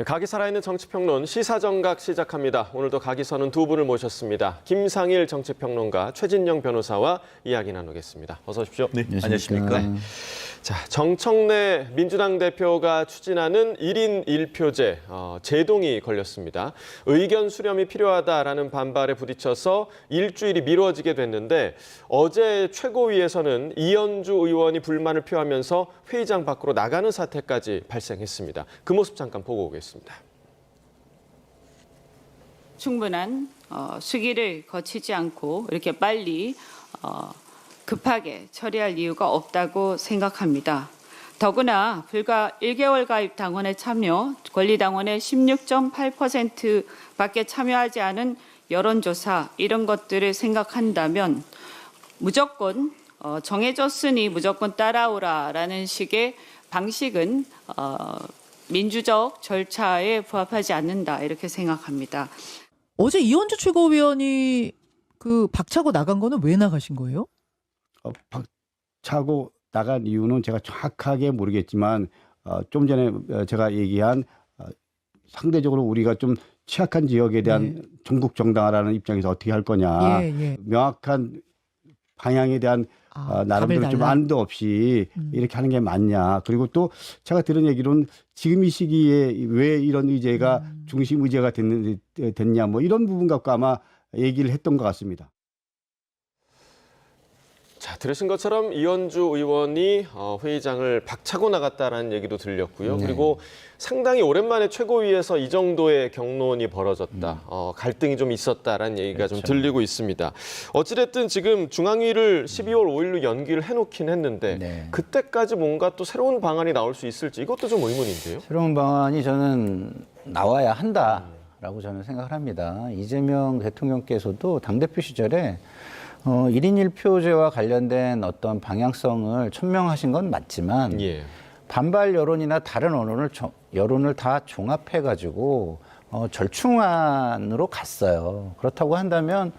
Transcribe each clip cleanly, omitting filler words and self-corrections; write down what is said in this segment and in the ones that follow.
각이 살아있는 정치평론 시사정각 시작합니다. 오늘도 각이 서는 두 분을 모셨습니다. 김상일 정치평론가, 최진영 변호사와 이야기 나누겠습니다. 어서 오십시오. 네, 안녕하십니까. 네. 자, 정청래 민주당 대표가 추진하는 1인 1표제 제동이 걸렸습니다. 의견 수렴이 필요하다라는 반발에 부딪혀서 일주일이 미뤄지게 됐는데 어제 최고위에서는 이현주 의원이 불만을 표하면서 회의장 밖으로 나가는 사태까지 발생했습니다. 그 모습 잠깐 보고 오겠습니다. 충분한 수기를 거치지 않고 이렇게 빨리 급하게 처리할 이유가 없다고 생각합니다. 더구나 불과 1개월 가입 당원의 참여, 권리당원의 16.8%밖에 참여하지 않은 여론조사 이런 것들을 생각한다면 무조건 정해졌으니 무조건 따라오라라는 식의 방식은 민주적 절차에 부합하지 않는다 이렇게 생각합니다. 어제 이현주 최고위원이 그 박차고 나간 거는 왜 나가신 거예요? 박차고 나간 이유는 제가 정확하게 모르겠지만 좀 전에 제가 얘기한 상대적으로 우리가 좀 취약한 지역에 대한 전국 정당화라는 입장에서 어떻게 할 거냐. 명확한 방향에 대한 나름대로 좀 안도 없이 이렇게 하는 게 맞냐. 그리고 또 제가 들은 얘기로는 지금 이 시기에 왜 이런 의제가 중심 의제가 됐냐. 뭐 이런 부분 갖고 아마 얘기를 했던 것 같습니다. 자, 들으신 것처럼 이현주 의원이 회의장을 박차고 나갔다라는 얘기도 들렸고요. 그리고 상당히 오랜만에 최고위에서 이 정도의 경론이 벌어졌다. 갈등이 좀 있었다라는 얘기가 좀 들리고 있습니다. 어찌됐든 지금 중앙위를 12월 5일로 연기를 해놓긴 했는데 그때까지 뭔가 또 새로운 방안이 나올 수 있을지 이것도 좀 의문인데요. 새로운 방안이 저는 나와야 한다라고 저는 생각을 합니다. 이재명 대통령께서도 당대표 시절에 1인 1표제와 관련된 어떤 방향성을 천명하신 건 맞지만 반발 여론이나 다른 여론을 다 종합해가지고 절충안으로 갔어요. 그렇다고 한다면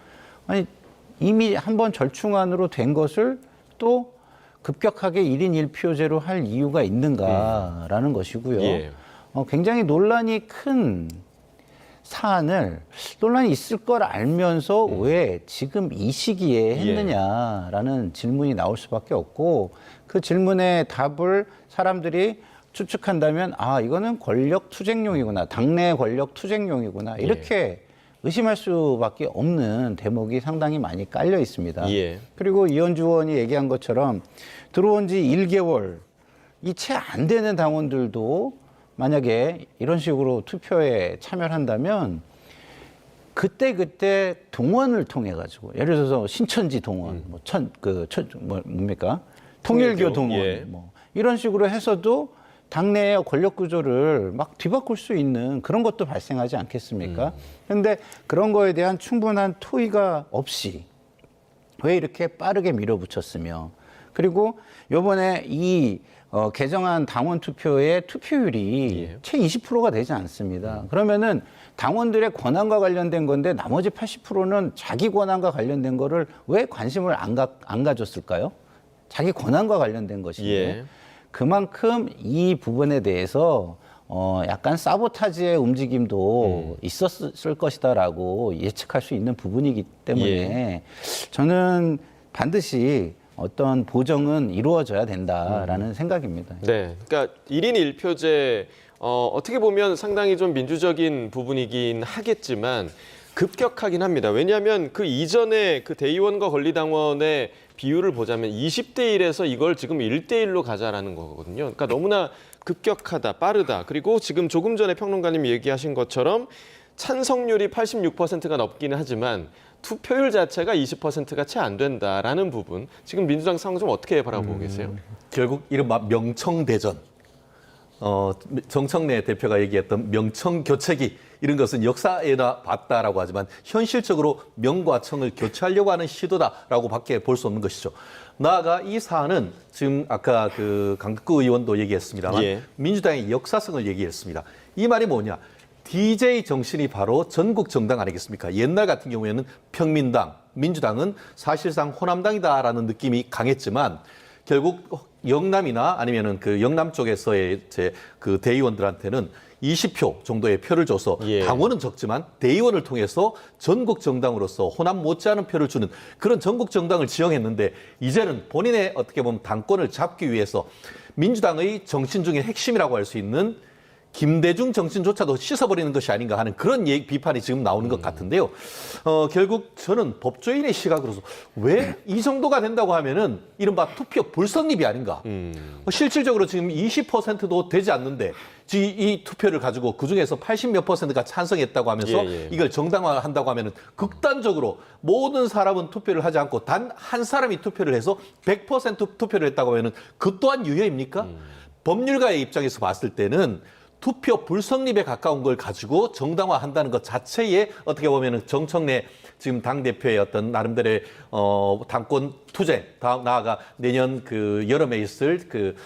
아니 이미 한번 절충안으로 된 것을 또 급격하게 1인 1표제로 할 이유가 있는가라는 것이고요. 굉장히 논란이 큰 사안을 논란이 있을 걸 알면서 왜 지금 이 시기에 했느냐라는 질문이 나올 수밖에 없고 그 질문의 답을 사람들이 추측한다면 이거는 권력 투쟁용이구나. 당내 권력 투쟁용이구나. 이렇게 의심할 수밖에 없는 대목이 상당히 많이 깔려 있습니다. 그리고 이현주 의원이 얘기한 것처럼 들어온 지 1개월 이 채 안 되는 당원들도 만약에 이런 식으로 투표에 참여를 한다면 그때 동원을 통해 가지고 예를 들어서 신천지 동원, 뭡니까? 통일교 동원, 뭐 이런 식으로 해서도 당내의 권력 구조를 막 뒤바꿀 수 있는 그런 것도 발생하지 않겠습니까? 그런데 그런 거에 대한 충분한 토의가 없이 왜 이렇게 빠르게 밀어붙였으며 그리고 이번에 이 개정안 당원 투표의 투표율이 채 20%가 되지 않습니다. 그러면은 당원들의 권한과 관련된 건데 나머지 80%는 자기 권한과 관련된 거를 왜 관심을 안 가졌을까요? 자기 권한과 관련된 것인데 그만큼 이 부분에 대해서 약간 사보타지의 움직임도 있었을 것이다라고 예측할 수 있는 부분이기 때문에 저는 반드시 어떤 보정은 이루어져야 된다라는 생각입니다. 네, 그러니까 1인 1표제 어떻게 보면 상당히 좀 민주적인 부분이긴 하겠지만 급격하긴 합니다. 왜냐하면 그 이전에 그 대의원과 권리당원의 비율을 보자면 20대 1에서 이걸 지금 1대 1로 가자라는 거거든요. 그러니까 너무나 급격하다, 빠르다. 그리고 지금 조금 전에 평론가님이 얘기하신 것처럼 찬성률이 86%가 넘기는 하지만 투표율 자체가 20%가 채 안 된다라는 부분. 지금 민주당 상황 좀 어떻게 바라보고 계세요? 결국 이른바 명청대전. 정청래 대표가 얘기했던 명청교체기 이런 것은 역사에나 봤다라고 하지만 현실적으로 명과 청을 교체하려고 하는 시도다라고 밖에 볼 수 없는 것이죠. 나아가 이 사안은 지금 아까 그 강덕구 의원도 얘기했습니다만 민주당의 역사성을 얘기했습니다. 이 말이 뭐냐? DJ 정신이 바로 전국 정당 아니겠습니까? 옛날 같은 경우에는 평민당, 민주당은 사실상 호남당이다라는 느낌이 강했지만 결국 영남이나 아니면은 그 영남 쪽에서의 그 대의원들한테는 20표 정도의 표를 줘서 예. 당원은 적지만 대의원을 통해서 전국 정당으로서 호남 못지않은 표를 주는 그런 전국 정당을 지정했는데 이제는 본인의 어떻게 보면 당권을 잡기 위해서 민주당의 정신 중에 핵심이라고 할 수 있는 김대중 정신조차도 씻어버리는 것이 아닌가 하는 그런 비판이 지금 나오는 것 같은데요. 결국 저는 법조인의 시각으로서 왜 이 정도가 된다고 하면은 이른바 투표 불성립이 아닌가. 실질적으로 지금 20%도 되지 않는데 이 투표를 가지고 그중에서 80몇 %가 찬성했다고 하면서 이걸 정당화한다고 하면은 극단적으로 모든 사람은 투표를 하지 않고 단 한 사람이 투표를 해서 100% 투표를 했다고 하면은 그 또한 유효입니까? 법률가의 입장에서 봤을 때는 투표 불성립에 가까운 걸 가지고 정당화한다는 것 자체에 어떻게 보면은 정청래 지금 당대표의 어떤 나름대로의 당권 투쟁, 나아가 내년 그 여름에 있을 그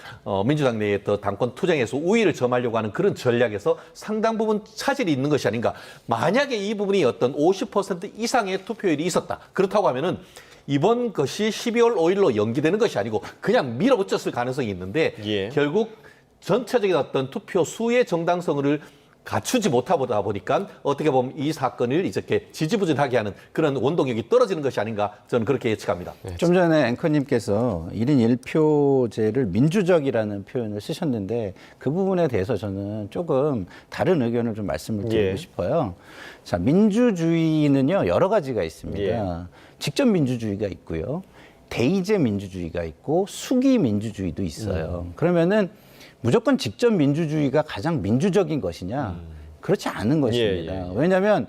민주당 내의 또 당권 투쟁에서 우위를 점하려고 하는 그런 전략에서 상당 부분 차질이 있는 것이 아닌가. 만약에 이 부분이 어떤 50% 이상의 투표율이 있었다. 그렇다고 하면은 이번 것이 12월 5일로 연기되는 것이 아니고 그냥 밀어붙였을 가능성이 있는데 결국 전체적인 어떤 투표 수의 정당성을 갖추지 못하다 보니까 어떻게 보면 이 사건을 이렇게 지지부진하게 하는 그런 원동력이 떨어지는 것이 아닌가 저는 그렇게 예측합니다. 좀 전에 앵커님께서 1인 1표제를 민주적이라는 표현을 쓰셨는데 그 부분에 대해서 저는 조금 다른 의견을 좀 말씀을 드리고 싶어요. 자, 민주주의는요 여러 가지가 있습니다. 직접 민주주의가 있고요. 대의제 민주주의가 있고 수기 민주주의도 있어요. 그러면은 무조건 직접 민주주의가 가장 민주적인 것이냐? 그렇지 않은 것입니다. 왜냐하면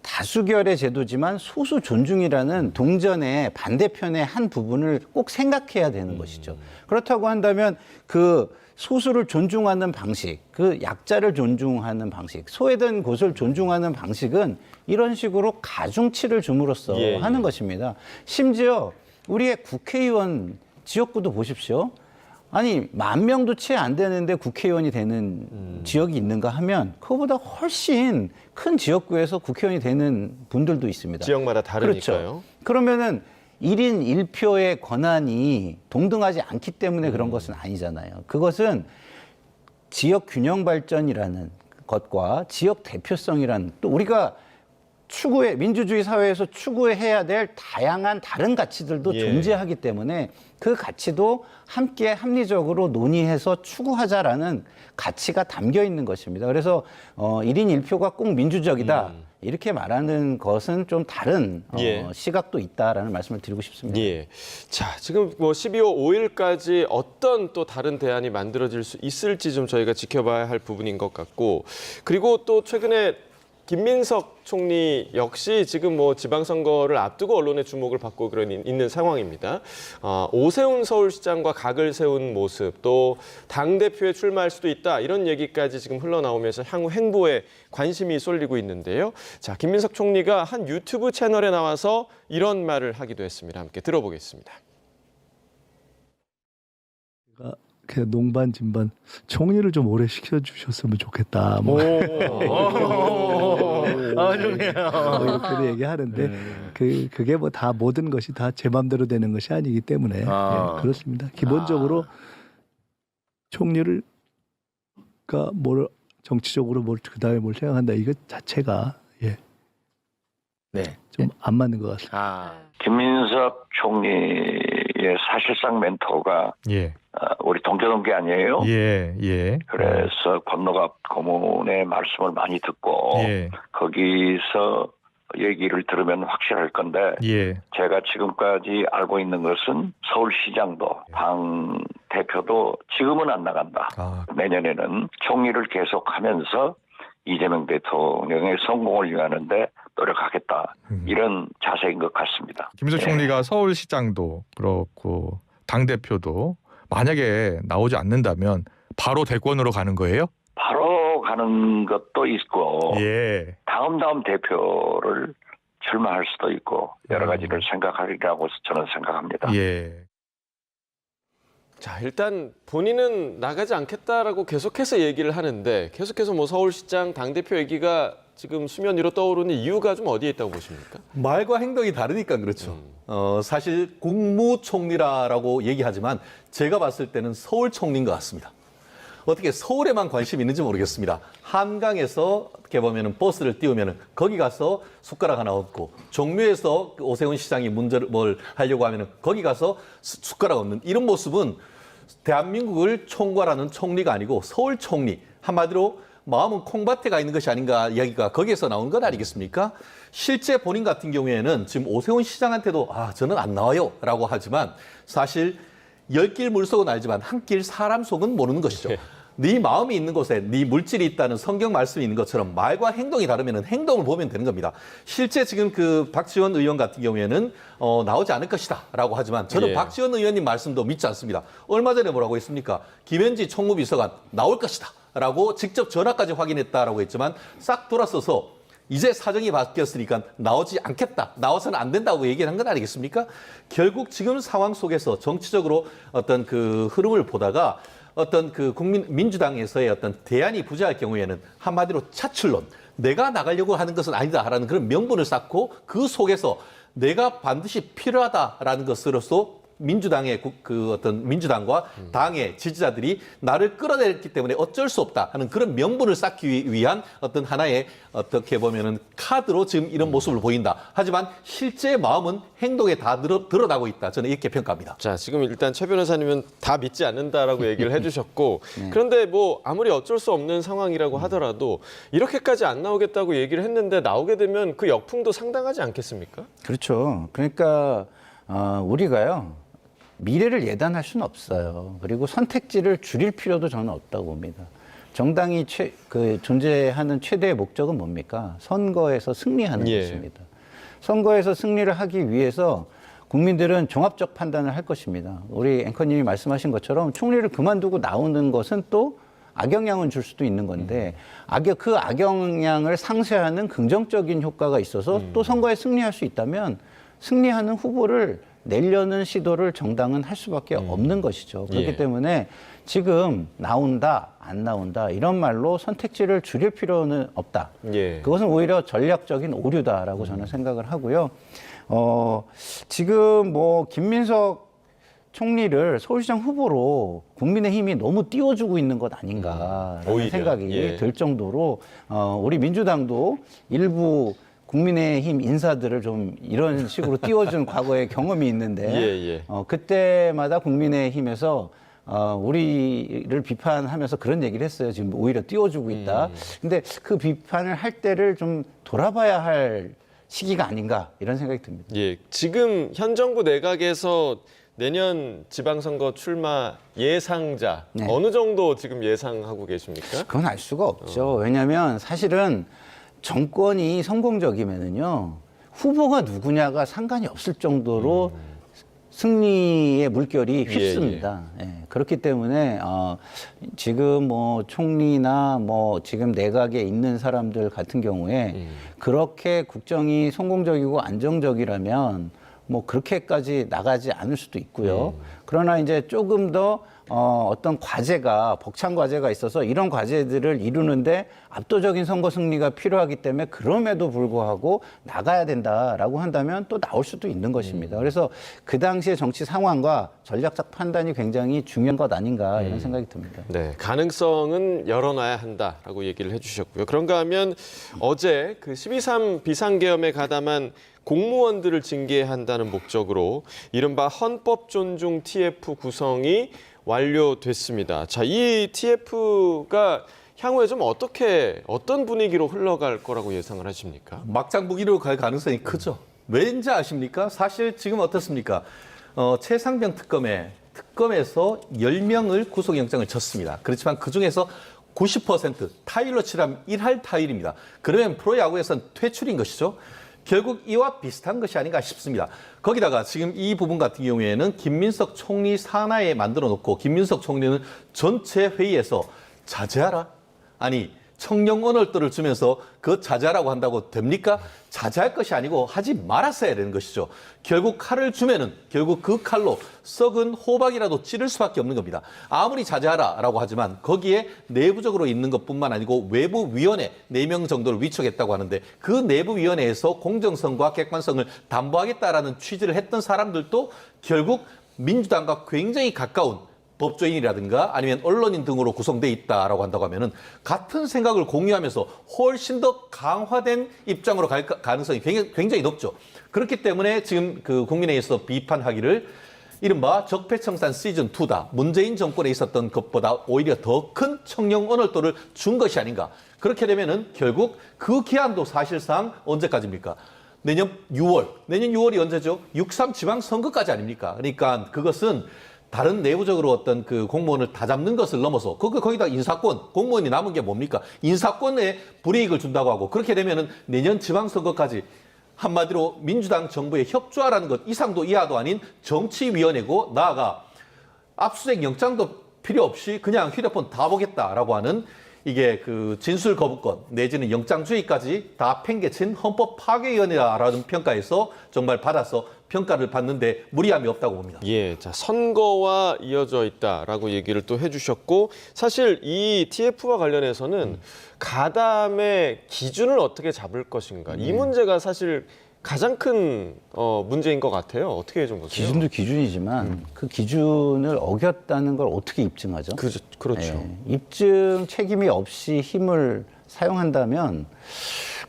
다수결의 제도지만 소수 존중이라는 동전의 반대편의 한 부분을 꼭 생각해야 되는 것이죠. 그렇다고 한다면 그 소수를 존중하는 방식, 그 약자를 존중하는 방식, 소외된 곳을 존중하는 방식은 이런 식으로 가중치를 줌으로써 하는 것입니다. 심지어 우리의 국회의원 지역구도 보십시오. 아니 10,000명도 채 안 되는데 국회의원이 되는 지역이 있는가 하면 그거보다 훨씬 큰 지역구에서 국회의원이 되는 분들도 있습니다. 지역마다 다르니까요. 그렇죠. 그러면은 1인 1표의 권한이 동등하지 않기 때문에 그런 것은 아니잖아요. 그것은 지역 균형 발전이라는 것과 지역 대표성이라는 또 우리가 추구해 민주주의 사회에서 추구해야 될 다양한 다른 가치들도 존재하기 때문에 그 가치도 함께 합리적으로 논의해서 추구하자라는 가치가 담겨 있는 것입니다. 그래서 1인 1표가 꼭 민주적이다 이렇게 말하는 것은 좀 다른 시각도 있다라는 말씀을 드리고 싶습니다. 자, 지금 뭐 12월 5일까지 어떤 또 다른 대안이 만들어질 수 있을지 좀 저희가 지켜봐야 할 부분인 것 같고 그리고 또 최근에 김민석 총리 역시 지금 뭐 지방선거를 앞두고 언론의 주목을 받고 있는 상황입니다. 오세훈 서울시장과 각을 세운 모습, 또 당대표에 출마할 수도 있다 이런 얘기까지 지금 흘러나오면서 향후 행보에 관심이 쏠리고 있는데요. 자, 김민석 총리가 한 유튜브 채널에 나와서 이런 말을 하기도 했습니다. 함께 들어보겠습니다. 그 농반 진반 총리를 좀 오래 시켜주셨으면 좋겠다. 뭐 이렇게 얘기하는데 그게 뭐 다 모든 것이 다 제 맘대로 되는 것이 아니기 때문에 그렇습니다. 기본적으로 총리를 뭘 정치적으로 그다음에 뭘 생각한다 이거 자체가 좀 안 맞는 것 같습니다. 김민석 총리의 사실상 멘토가 우리 동교동계 아니에요? 그래서 권노갑 고문의 말씀을 많이 듣고 거기서 얘기를 들으면 확실할 건데 제가 지금까지 알고 있는 것은 서울시장도 당 대표도 지금은 안 나간다. 내년에는 총리를 계속하면서 이재명 대통령의 성공을 위하는데 노력하겠다. 이런 자세인 것 같습니다. 김민석 총리가 서울시장도 그렇고 당대표도 만약에 나오지 않는다면 바로 대권으로 가는 거예요? 바로 가는 것도 있고 다음 대표를 출마할 수도 있고 여러 가지를 생각하리라고 저는 생각합니다. 자, 일단 본인은 나가지 않겠다라고 계속해서 얘기를 하는데 계속해서 뭐 서울시장 당대표 얘기가 지금 수면 위로 떠오르는 이유가 좀 어디에 있다고 보십니까? 말과 행동이 다르니까 그렇죠. 사실 국무총리라고 얘기하지만 제가 봤을 때는 서울총리인 것 같습니다. 어떻게 서울에만 관심이 있는지 모르겠습니다. 한강에서 어떻게 보면은 버스를 띄우면은 거기 가서 숟가락 하나 얻고, 종묘에서 오세훈 시장이 문제를 뭘 하려고 하면은 거기 가서 숟가락 얻는 이런 모습은 대한민국을 총괄하는 총리가 아니고 서울 총리, 한마디로 마음은 콩밭에 가 있는 것이 아닌가 이야기가 거기에서 나온 것 아니겠습니까? 실제 본인 같은 경우에는 지금 오세훈 시장한테도 저는 안 나와요 라고 하지만 사실 10길 물속은 알지만 한 길 사람 속은 모르는 것이죠. 네 마음이 있는 곳에 네 물질이 있다는 성경 말씀이 있는 것처럼 말과 행동이 다르면 행동을 보면 되는 겁니다. 실제 지금 그 박지원 의원 같은 경우에는 나오지 않을 것이다 라고 하지만 저는 박지원 의원님 말씀도 믿지 않습니다. 얼마 전에 뭐라고 했습니까? 김현지 총무비서관 나올 것이다 라고 직접 전화까지 확인했다라고 했지만 싹 돌아서서 이제 사정이 바뀌었으니까 나오지 않겠다, 나와서는 안 된다고 얘기한 건 아니겠습니까? 결국 지금 상황 속에서 정치적으로 어떤 그 흐름을 보다가 어떤 그 민주당에서의 어떤 대안이 부재할 경우에는 한마디로 차출론, 내가 나가려고 하는 것은 아니다라는 그런 명분을 쌓고 그 속에서 내가 반드시 필요하다라는 것으로서 민주당의 그 어떤 민주당과 당의 지지자들이 나를 끌어냈기 때문에 어쩔 수 없다 하는 그런 명분을 쌓기 위한 어떤 하나의 어떻게 보면은 카드로 지금 이런 모습을 보인다. 하지만 실제 마음은 행동에 다 드러나고 있다. 저는 이렇게 평가합니다. 자, 지금 일단 최 변호사님은 다 믿지 않는다라고 얘기를 해주셨고 그런데 뭐 아무리 어쩔 수 없는 상황이라고 하더라도 이렇게까지 안 나오겠다고 얘기를 했는데 나오게 되면 그 역풍도 상당하지 않겠습니까? 그렇죠. 그러니까 우리가요. 미래를 예단할 수는 없어요. 그리고 선택지를 줄일 필요도 저는 없다고 봅니다. 정당이 존재하는 최대의 목적은 뭡니까? 선거에서 승리하는 것입니다. 선거에서 승리를 하기 위해서 국민들은 종합적 판단을 할 것입니다. 우리 앵커님이 말씀하신 것처럼 총리를 그만두고 나오는 것은 또 악영향을 줄 수도 있는 건데 그 악영향을 상쇄하는 긍정적인 효과가 있어서 또 선거에 승리할 수 있다면 승리하는 후보를 내려는 시도를 정당은 할 수밖에 없는 것이죠. 그렇기 때문에 지금 나온다, 안 나온다 이런 말로 선택지를 줄일 필요는 없다. 그것은 오히려 전략적인 오류다라고 저는 생각을 하고요. 지금 뭐 김민석 총리를 서울시장 후보로 국민의힘이 너무 띄워주고 있는 것 아닌가라는 생각이 들 정도로 우리 민주당도 일부 국민의힘 인사들을 좀 이런 식으로 띄워준 과거의 경험이 있는데 그때마다 국민의힘에서 우리를 비판하면서 그런 얘기를 했어요. 지금 오히려 띄워주고 있다. 근데 그 비판을 할 때를 좀 돌아봐야 할 시기가 아닌가 이런 생각이 듭니다. 지금 현 정부 내각에서 내년 지방선거 출마 예상자 어느 정도 지금 예상하고 계십니까? 그건 알 수가 없죠. 왜냐하면 사실은 정권이 성공적이면은요 후보가 누구냐가 상관이 없을 정도로 승리의 물결이 휩습니다. 그렇기 때문에 지금 뭐 총리나 뭐 지금 내각에 있는 사람들 같은 경우에 그렇게 국정이 성공적이고 안정적이라면 뭐 그렇게까지 나가지 않을 수도 있고요. 그러나 이제 조금 더 어떤 과제가 벅찬 과제가 있어서 이런 과제들을 이루는데 압도적인 선거 승리가 필요하기 때문에 그럼에도 불구하고 나가야 된다라고 한다면 또 나올 수도 있는 것입니다. 그래서 그 당시의 정치 상황과 전략적 판단이 굉장히 중요한 것 아닌가 이런 생각이 듭니다. 네, 가능성은 열어놔야 한다라고 얘기를 해주셨고요. 그런가 하면 어제 그 12.3 비상계엄에 가담한 공무원들을 징계한다는 목적으로 이른바 헌법 존중 TF 구성이 완료됐습니다. 자, 이 TF가 향후에 좀 어떤 분위기로 흘러갈 거라고 예상을 하십니까? 막장 무기로 갈 가능성이 크죠. 왠지 아십니까? 사실 지금 어떻습니까? 최상병 특검에서 10명을 구속영장을 쳤습니다. 그렇지만 그중에서 90% 타일로 치라면 1할 타일입니다. 그러면 프로야구에서는 퇴출인 것이죠. 결국 이와 비슷한 것이 아닌가 싶습니다. 거기다가 지금 이 부분 같은 경우에는 김민석 총리 산하에 만들어 놓고 김민석 총리는 전체 회의에서 자제하라. 아니 청령 언어들을 주면서 그 자제하라고 한다고 됩니까? 자제할 것이 아니고 하지 말았어야 되는 것이죠. 결국 칼을 주면은 결국 그 칼로 썩은 호박이라도 찌를 수밖에 없는 겁니다. 아무리 자제하라라고 하지만 거기에 내부적으로 있는 것뿐만 아니고 외부 위원회 4명 정도를 위촉했다고 하는데 그 내부 위원회에서 공정성과 객관성을 담보하겠다라는 취지를 했던 사람들도 결국 민주당과 굉장히 가까운 법조인이라든가 아니면 언론인 등으로 구성돼 있다라고 한다고 하면은 같은 생각을 공유하면서 훨씬 더 강화된 입장으로 갈 가능성이 굉장히 높죠. 그렇기 때문에 지금 그 국민회의에서 비판하기를 이른바 적폐청산 시즌2다. 문재인 정권에 있었던 것보다 오히려 더 큰 청렴 언어도를 준 것이 아닌가. 그렇게 되면은 결국 그 기한도 사실상 언제까지입니까? 내년 6월이 언제죠? 6.3 지방선거까지 아닙니까? 그러니까 그것은 다른 내부적으로 어떤 그 공무원을 다 잡는 것을 넘어서 거기다 인사권, 공무원이 남은 게 뭡니까? 인사권에 불이익을 준다고 하고 그렇게 되면은 내년 지방선거까지 한마디로 민주당 정부에 협조하라는 것 이상도 이하도 아닌 정치위원회고 나아가 압수수색 영장도 필요 없이 그냥 휴대폰 다 보겠다라고 하는 이게 그 진술 거부권 내지는 영장주의까지 다 팽개친 헌법 파괴위원회라는 평가에서 정말 받아서 평가를 받는데 무리함이 없다고 봅니다. 예, 자 선거와 이어져 있다라고 얘기를 또 해주셨고 사실 이 TF와 관련해서는 가담의 기준을 어떻게 잡을 것인가 이 문제가 사실 가장 큰 문제인 것 같아요. 어떻게 좀 보세요? 기준도 기준이지만 그 기준을 어겼다는 걸 어떻게 입증하죠? 그렇죠. 예, 입증 책임이 없이 힘을 사용한다면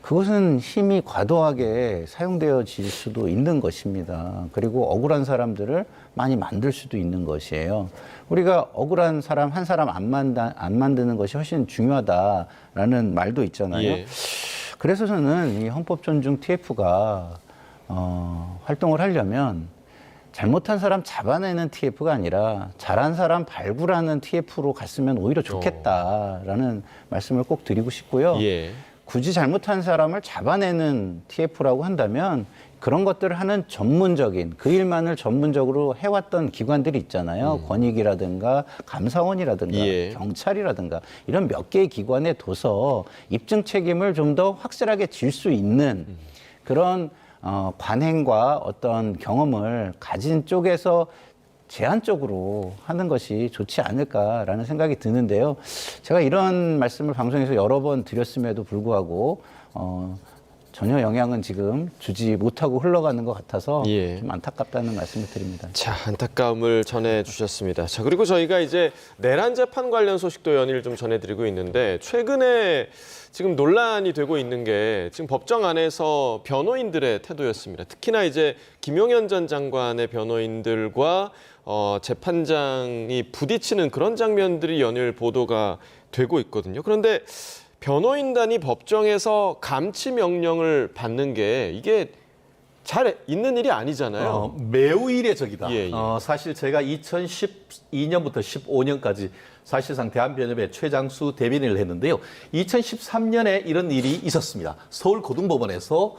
그것은 힘이 과도하게 사용되어질 수도 있는 것입니다. 그리고 억울한 사람들을 많이 만들 수도 있는 것이에요. 우리가 억울한 사람 한 사람 안 만드는 것이 훨씬 중요하다라는 말도 있잖아요. 예. 그래서 저는 이 헌법 존중 TF가 활동을 하려면 잘못한 사람 잡아내는 TF가 아니라 잘한 사람 발굴하는 TF로 갔으면 오히려 좋겠다라는 말씀을 꼭 드리고 싶고요. 예. 굳이 잘못한 사람을 잡아내는 TF라고 한다면 그런 것들을 하는 전문적인 그 일만을 전문적으로 해왔던 기관들이 있잖아요. 권익이라든가 감사원이라든가 예. 경찰이라든가 이런 몇 개의 기관에 둬서 입증 책임을 좀 더 확실하게 질 수 있는 그런 관행과 어떤 경험을 가진 쪽에서 제한적으로 하는 것이 좋지 않을까라는 생각이 드는데요. 제가 이런 말씀을 방송에서 여러 번 드렸음에도 불구하고 전혀 영향은 지금 주지 못하고 흘러가는 것 같아서 예. 좀 안타깝다는 말씀을 드립니다. 자, 안타까움을 전해주셨습니다. 자, 그리고 저희가 이제 내란 재판 관련 소식도 연일 좀 전해드리고 있는데 최근에 지금 논란이 되고 있는 게 지금 법정 안에서 변호인들의 태도였습니다. 특히나 이제 김용현 전 장관의 변호인들과 재판장이 부딪히는 그런 장면들이 연일 보도가 되고 있거든요. 그런데 변호인단이 법정에서 감치 명령을 받는 게 이게 잘 있는 일이 아니잖아요. 매우 이례적이다. 예, 예. 사실 제가 2012년부터 15년까지 사실상 대한변협의 최장수 대변인을 했는데요. 2013년에 이런 일이 있었습니다. 서울고등법원에서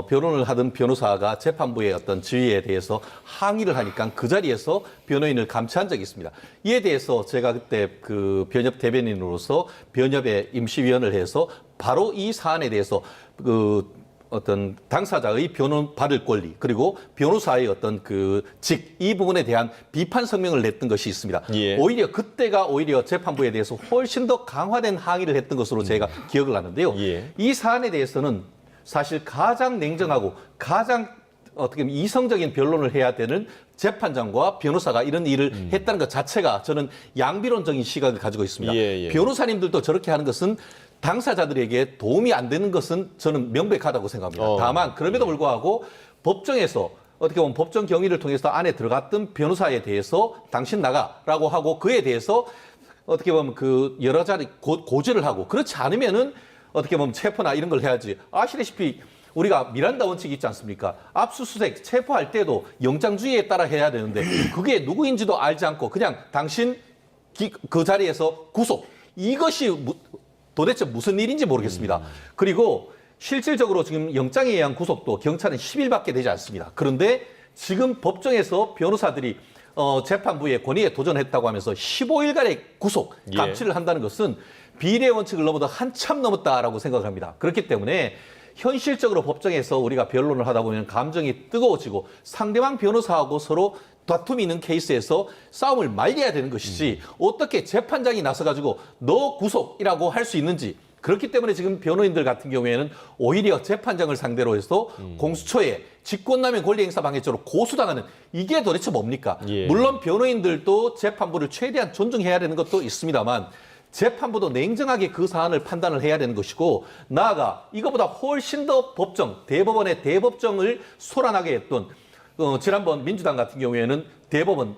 변론을 하던 변호사가 재판부의 어떤 지위에 대해서 항의를 하니까 그 자리에서 변호인을 감치한 적이 있습니다. 이에 대해서 제가 그때 그 변협 대변인으로서 변협의 임시위원을 해서 바로 이 사안에 대해서 그 어떤 당사자의 변론 받을 권리 그리고 변호사의 어떤 그 이 부분에 대한 비판 성명을 냈던 것이 있습니다. 예. 오히려 그때가 오히려 재판부에 대해서 훨씬 더 강화된 항의를 했던 것으로 제가 기억을 하는데요. 예. 이 사안에 대해서는 사실 가장 냉정하고 가장 어떻게 보면 이성적인 변론을 해야 되는 재판장과 변호사가 이런 일을 했다는 것 자체가 저는 양비론적인 시각을 가지고 있습니다. 예, 예. 변호사님들도 저렇게 하는 것은 당사자들에게 도움이 안 되는 것은 저는 명백하다고 생각합니다. 다만 그럼에도 불구하고 법정에서 어떻게 보면 법정 경위를 통해서 안에 들어갔던 변호사에 대해서 당신 나가라고 하고 그에 대해서 어떻게 보면 그 여러 자리 고지를 하고 그렇지 않으면은 어떻게 보면 체포나 이런 걸 해야지. 아시다시피 우리가 미란다 원칙이 있지 않습니까? 압수수색 체포할 때도 영장주의에 따라 해야 되는데 그게 누구인지도 알지 않고 그냥 당신 그 자리에서 구속. 이것이 도대체 무슨 일인지 모르겠습니다. 그리고 실질적으로 지금 영장에 의한 구속도 경찰은 10일밖에 되지 않습니다. 그런데 지금 법정에서 변호사들이 재판부의 권위에 도전했다고 하면서 15일간의 구속, 감치를 한다는 것은 비례 원칙을 넘어도 한참 넘었다라고 생각을 합니다. 그렇기 때문에 현실적으로 법정에서 우리가 변론을 하다 보면 감정이 뜨거워지고 상대방 변호사하고 서로 다툼이 있는 케이스에서 싸움을 말려야 되는 것이지 어떻게 재판장이 나서가지고 너 구속이라고 할 수 있는지 그렇기 때문에 지금 변호인들 같은 경우에는 오히려 재판장을 상대로 해서 공수처에 직권남용 권리행사방해죄로 고소당하는 이게 도대체 뭡니까? 예. 물론 변호인들도 재판부를 최대한 존중해야 되는 것도 있습니다만 재판부도 냉정하게 그 사안을 판단을 해야 되는 것이고 나아가 이거보다 훨씬 더 대법원의 대법정을 소란하게 했던 지난번 민주당 같은 경우에는 대법원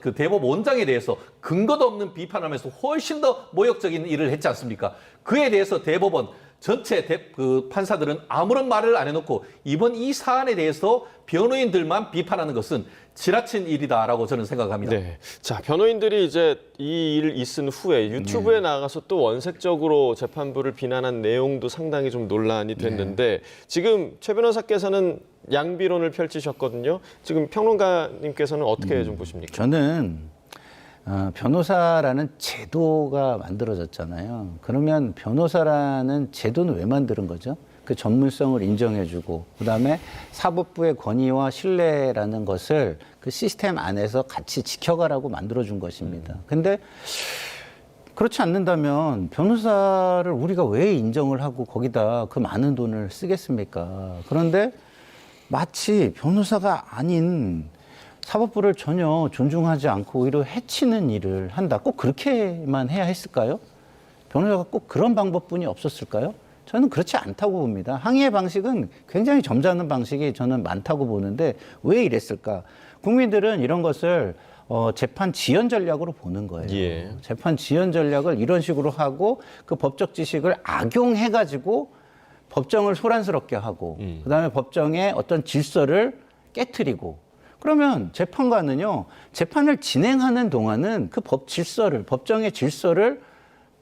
그 대법원장에 대해서 근거도 없는 비판하면서 훨씬 더 모욕적인 일을 했지 않습니까? 그에 대해서 대법원 전체 그 판사들은 아무런 말을 안 해놓고 이번 이 사안에 대해서 변호인들만 비판하는 것은 지나친 일이다라고 저는 생각합니다. 네. 자, 변호인들이 이제 이 일 있은 후에 유튜브에 나가서 또 원색적으로 재판부를 비난한 내용도 상당히 좀 논란이 됐는데 지금 최 변호사께서는 양비론을 펼치셨거든요. 지금 평론가님께서는 어떻게 좀 보십니까? 저는 변호사라는 제도가 만들어졌잖아요. 그러면 변호사라는 제도는 왜 만드는 거죠? 그 전문성을 인정해주고 그다음에 사법부의 권위와 신뢰라는 것을 그 시스템 안에서 같이 지켜가라고 만들어준 것입니다. 근데 그렇지 않는다면 변호사를 우리가 왜 인정을 하고 거기다 그 많은 돈을 쓰겠습니까? 그런데 마치 변호사가 아닌 사법부를 전혀 존중하지 않고 오히려 해치는 일을 한다. 꼭 그렇게만 해야 했을까요? 변호사가 꼭 그런 방법뿐이 없었을까요? 저는 그렇지 않다고 봅니다. 항의의 방식은 굉장히 점잖은 방식이 저는 많다고 보는데 왜 이랬을까? 국민들은 이런 것을 재판 지연 전략으로 보는 거예요. 예. 재판 지연 전략을 이런 식으로 하고 그 법적 지식을 악용해가지고 법정을 소란스럽게 하고 그다음에 법정의 어떤 질서를 깨트리고 그러면 재판관은요, 재판을 진행하는 동안은 그 법정의 질서를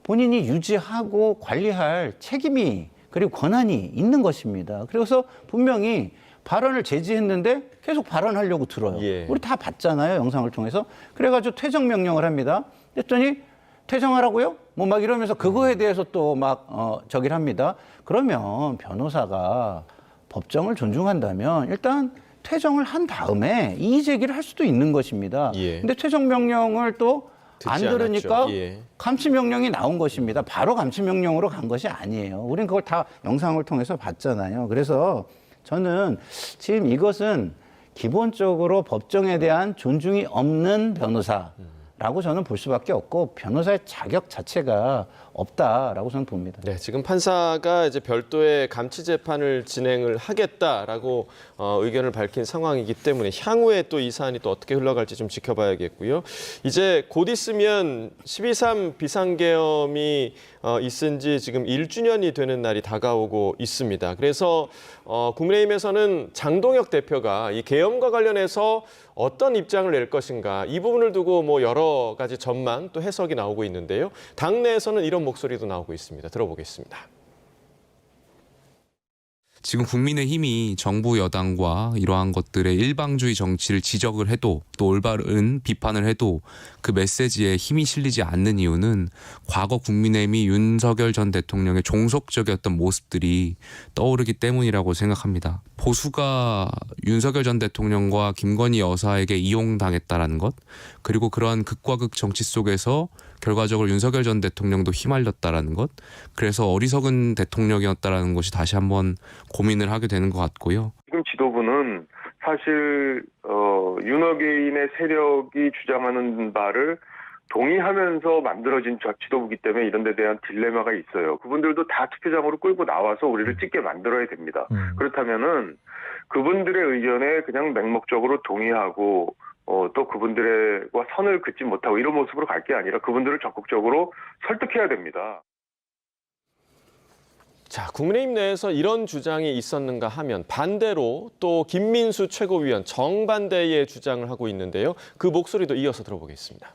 본인이 유지하고 관리할 책임이 그리고 권한이 있는 것입니다. 그래서 분명히 발언을 제지했는데 계속 발언하려고 들어요. 예. 우리 다 봤잖아요, 영상을 통해서. 그래가지고 퇴정 명령을 합니다. 그랬더니 퇴정하라고요? 뭐 막 이러면서 그거에 대해서 또 막 저기를 합니다. 그러면 변호사가 법정을 존중한다면 일단 퇴정을 한 다음에 이의 제기를 할 수도 있는 것입니다. 예. 근데 퇴정 명령을 또 안 듣지 들으니까 않았죠. 예. 감시 명령이 나온 것입니다. 바로 감시 명령으로 간 것이 아니에요. 우리는 그걸 다 영상을 통해서 봤잖아요. 그래서 저는 지금 이것은 기본적으로 법정에 대한 존중이 없는 변호사라고 저는 볼 수밖에 없고 변호사의 자격 자체가 없다라고 저는 봅니다. 네, 지금 판사가 이제 별도의 감치 재판을 진행을 하겠다라고 의견을 밝힌 상황이기 때문에 향후에 또 이 사안이 또 어떻게 흘러갈지 좀 지켜봐야겠고요. 이제 곧 있으면 12.3 비상계엄이 있은 지 지금 1주년이 되는 날이 다가오고 있습니다. 그래서 국민의힘에서는 장동혁 대표가 이 계엄과 관련해서 어떤 입장을 낼 것인가 이 부분을 두고 뭐 여러 가지 전망 또 해석이 나오고 있는데요. 당내에서는 이런 목소리도 나오고 있습니다. 들어보겠습니다. 지금 국민의힘이 정부 여당과 이러한 것들의 일방주의 정치를 지적을 해도 또 올바른 비판을 해도 그 메시지에 힘이 실리지 않는 이유는 과거 국민의힘이 윤석열 전 대통령의 종속적이었던 모습들이 떠오르기 때문이라고 생각합니다. 보수가 윤석열 전 대통령과 김건희 여사에게 이용당했다라는 것, 그리고 그러한 극과 극 정치 속에서 결과적으로 윤석열 전 대통령도 휘말렸다라는 것, 그래서 어리석은 대통령이었다라는 것이 다시 한번 고민을 하게 되는 것 같고요. 지금 지도부는 사실 윤어게인의 세력이 주장하는 바를 동의하면서 만들어진 지도부이기 때문에 이런 데 대한 딜레마가 있어요. 그분들도 다 투표장으로 끌고 나와서 우리를 찍게 만들어야 됩니다. 그렇다면은 그분들의 의견에 그냥 맹목적으로 동의하고 또 그분들과 선을 긋지 못하고 이런 모습으로 갈 게 아니라 그분들을 적극적으로 설득해야 됩니다. 자, 국민의힘 내에서 이런 주장이 있었는가 하면 반대로 또 김민수 최고위원 정반대의 주장을 하고 있는데요. 그 목소리도 이어서 들어보겠습니다.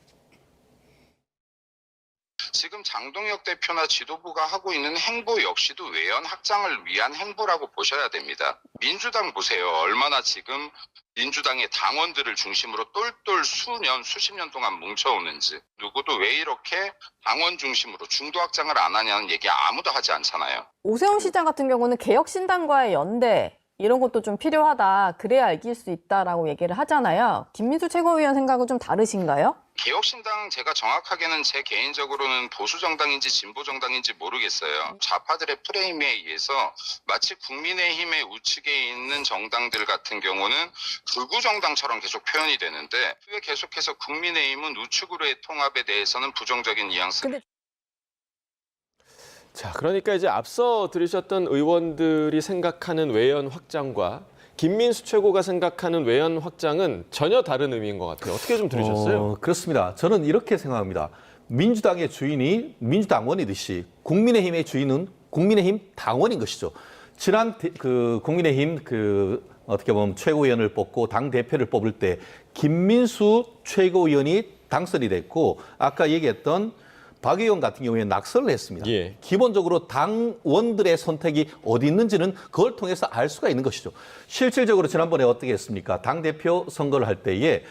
지금 장동혁 대표나 지도부가 하고 있는 행보 역시도 외연 확장을 위한 행보라고 보셔야 됩니다. 민주당 보세요. 얼마나 지금 민주당의 당원들을 중심으로 똘똘 수십 년 동안 뭉쳐오는지. 누구도 왜 이렇게 당원 중심으로 중도 확장을 안 하냐는 얘기 아무도 하지 않잖아요. 오세훈 시장 같은 경우는 개혁신당과의 연대 이런 것도 좀 필요하다. 그래야 이길 수 있다라고 얘기를 하잖아요. 김민수 최고위원 생각은 좀 다르신가요? 개혁신당 제가 정확하게는 제 개인적으로는 보수정당인지 진보정당인지 모르겠어요. 좌파들의 프레임에 의해서 마치 국민의힘의 우측에 있는 정당들 같은 경우는 극우정당처럼 계속 표현이 되는데 왜 계속해서 국민의힘은 우측으로의 통합에 대해서는 부정적인 뉘앙스. 자, 그러니까 이제 앞서 들으셨던 의원들이 생각하는 외연 확장과 김민수 최고가 생각하는 외연 확장은 전혀 다른 의미인 것 같아요. 어떻게 좀 들으셨어요? 그렇습니다. 저는 이렇게 생각합니다. 민주당의 주인이 민주당원이듯이 국민의힘의 주인은 국민의힘 당원인 것이죠. 지난 국민의힘 어떻게 보면 최고위원을 뽑고 당 대표를 뽑을 때 김민수 최고위원이 당선이 됐고 아까 얘기했던 박 의원 같은 경우에 낙선을 했습니다. 예. 기본적으로 당원들의 선택이 어디 있는지는 그걸 통해서 알 수가 있는 것이죠. 실질적으로 지난번에 어떻게 했습니까? 당대표 선거를 할 때에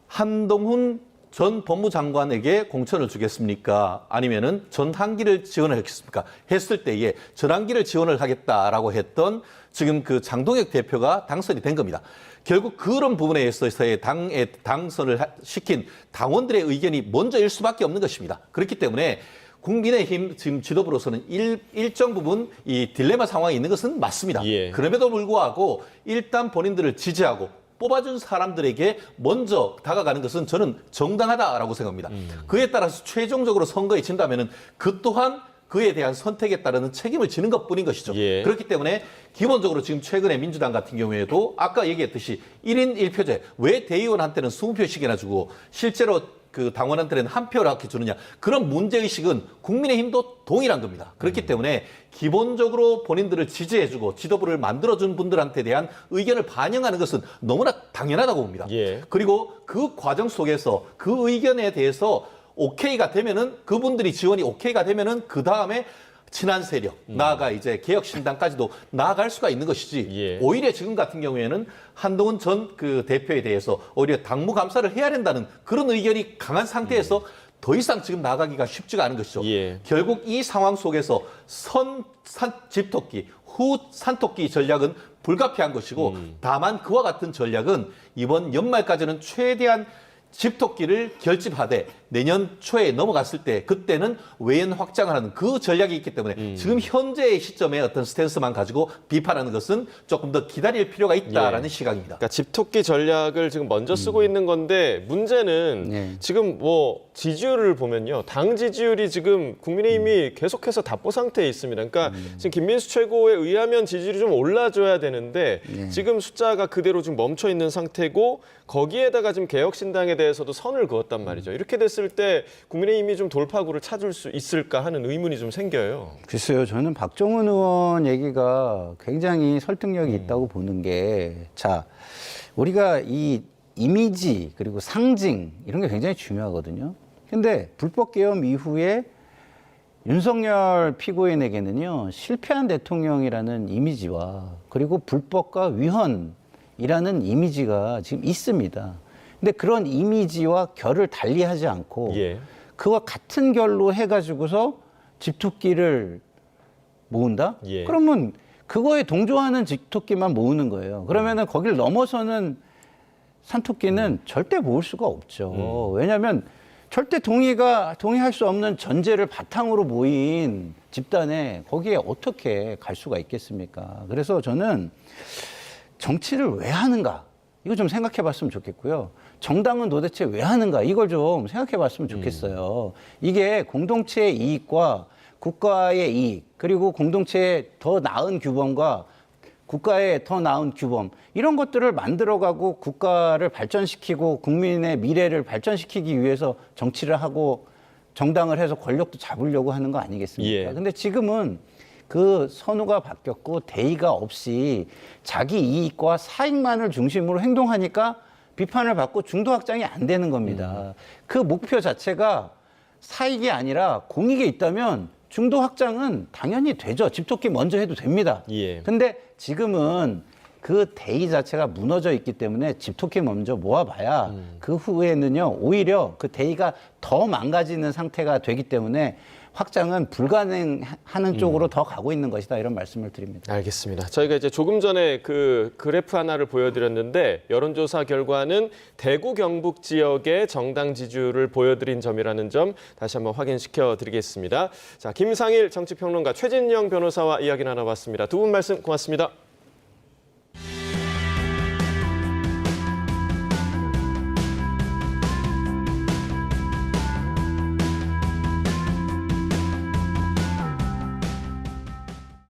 한동훈 전 법무장관에게 공천을 주겠습니까? 아니면은 전한기를 지원을 하겠습니까? 했을 때에 전한기를 지원을 하겠다라고 했던 지금 그 장동혁 대표가 당선이 된 겁니다. 결국 그런 부분에 있어서의 당에 당선을 시킨 당원들의 의견이 먼저일 수밖에 없는 것입니다. 그렇기 때문에 국민의힘 지금 지도부로서는 일정 부분 이 딜레마 상황이 있는 것은 맞습니다. 예. 그럼에도 불구하고 일단 본인들을 지지하고 뽑아준 사람들에게 먼저 다가가는 것은 저는 정당하다라고 생각합니다. 그에 따라서 최종적으로 선거에 진다면은 그 또한 그에 대한 선택에 따르는 책임을 지는 것뿐인 것이죠. 예. 그렇기 때문에 기본적으로 지금 최근에 민주당 같은 경우에도 아까 얘기했듯이 1인 1표제 왜 대의원한테는 20표씩이나 주고 실제로 그 당원한테는 한 표를 이렇게 주느냐 그런 문제의식은 국민의힘도 동일한 겁니다. 그렇기 때문에 기본적으로 본인들을 지지해주고 지도부를 만들어준 분들한테 대한 의견을 반영하는 것은 너무나 당연하다고 봅니다. 예. 그리고 그 과정 속에서 그 의견에 대해서 오케이가 되면은 그분들이 지원이 오케이가 되면은 그 다음에 친한 세력 나아가 이제 개혁신당까지도 나아갈 수가 있는 것이지 예. 오히려 지금 같은 경우에는 한동훈 전 그 대표에 대해서 오히려 당무 감사를 해야 된다는 그런 의견이 강한 상태에서 더 이상 지금 나가기가 쉽지가 않은 것이죠. 예. 결국 이 상황 속에서 집토끼 후 산토끼 전략은 불가피한 것이고 다만 그와 같은 전략은 이번 연말까지는 최대한 집토끼를 결집하되 내년 초에 넘어갔을 때 그때는 외연 확장을 하는 그 전략이 있기 때문에 지금 현재의 시점에 어떤 스탠스만 가지고 비판하는 것은 조금 더 기다릴 필요가 있다라는 시각입니다. 그러니까 집토끼 전략을 지금 먼저 쓰고 있는 건데 문제는 지금 뭐 지지율을 보면요. 당 지지율이 지금 국민의힘이 계속해서 답보 상태에 있습니다. 그러니까 지금 김민수 최고에 의하면 지지율이 좀 올라줘야 되는데 지금 숫자가 그대로 지금 멈춰 있는 상태고 거기에다가 지금 개혁신당에 대해서도 선을 그었단 말이죠. 이렇게 됐을 때 국민의힘이 좀 돌파구를 찾을 수 있을까 하는 의문이 좀 생겨요. 글쎄요. 저는 박정훈 의원 얘기가 굉장히 설득력이 있다고 보는 게 자, 우리가 이 이미지 그리고 상징 이런 게 굉장히 중요하거든요. 근데 불법 계엄 이후에 윤석열 피고인에게는요. 실패한 대통령이라는 이미지와 그리고 불법과 위헌이라는 이미지가 지금 있습니다. 근데 그런 이미지와 결을 달리하지 않고 그와 같은 결로 해가지고서 집토끼를 모은다? 그러면 그거에 동조하는 집토끼만 모으는 거예요. 그러면은 거길 넘어서는 산토끼는 절대 모을 수가 없죠. 왜냐하면 절대 동의할 수 없는 전제를 바탕으로 모인 집단에 거기에 어떻게 갈 수가 있겠습니까? 그래서 저는 정치를 왜 하는가? 이거 좀 생각해 봤으면 좋겠고요. 정당은 도대체 왜 하는가? 이걸 좀 생각해 봤으면 좋겠어요. 이게 공동체의 이익과 국가의 이익, 그리고 공동체의 더 나은 규범과 국가의 더 나은 규범, 이런 것들을 만들어가고 국가를 발전시키고 국민의 미래를 발전시키기 위해서 정치를 하고 정당을 해서 권력도 잡으려고 하는 거 아니겠습니까? 근데 지금은 그 선우가 바뀌었고 대의가 없이 자기 이익과 사익만을 중심으로 행동하니까 비판을 받고 중도 확장이 안 되는 겁니다. 그 목표 자체가 사익이 아니라 공익에 있다면 중도 확장은 당연히 되죠. 집토끼 먼저 해도 됩니다. 근데 지금은 그 대의 자체가 무너져 있기 때문에 집토끼 먼저 모아봐야 그 후에는요 오히려 그 대의가 더 망가지는 상태가 되기 때문에 확장은 불가능하는 쪽으로 더 가고 있는 것이다 이런 말씀을 드립니다. 알겠습니다. 저희가 이제 조금 전에 그 그래프 하나를 보여드렸는데 여론조사 결과는 대구 경북 지역의 정당 지지율을 보여드린 점이라는 점 다시 한번 확인시켜 드리겠습니다. 자, 김상일 정치평론가 최진영 변호사와 이야기 나눠봤습니다. 두 분 말씀 고맙습니다.